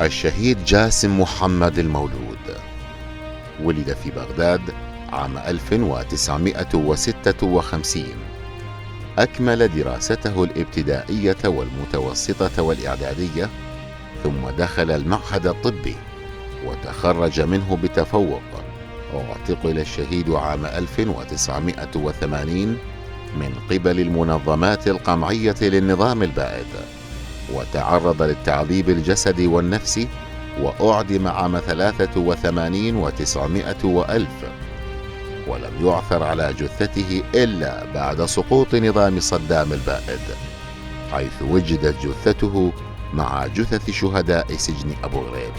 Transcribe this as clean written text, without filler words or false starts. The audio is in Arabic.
الشهيد جاسم محمد المولود ولد في بغداد عام 1956. أكمل دراسته الابتدائية والمتوسطة والإعدادية، ثم دخل المعهد الطبي وتخرج منه بتفوق. واعتقل الشهيد عام 1980 من قبل المنظمات القمعية للنظام البائد، وتعرض للتعذيب الجسدي والنفسي، وأعدم عام 83 و900 وألف، ولم يعثر على جثته إلا بعد سقوط نظام صدام البائد، حيث وجدت جثته مع جثث شهداء سجن أبو غريب.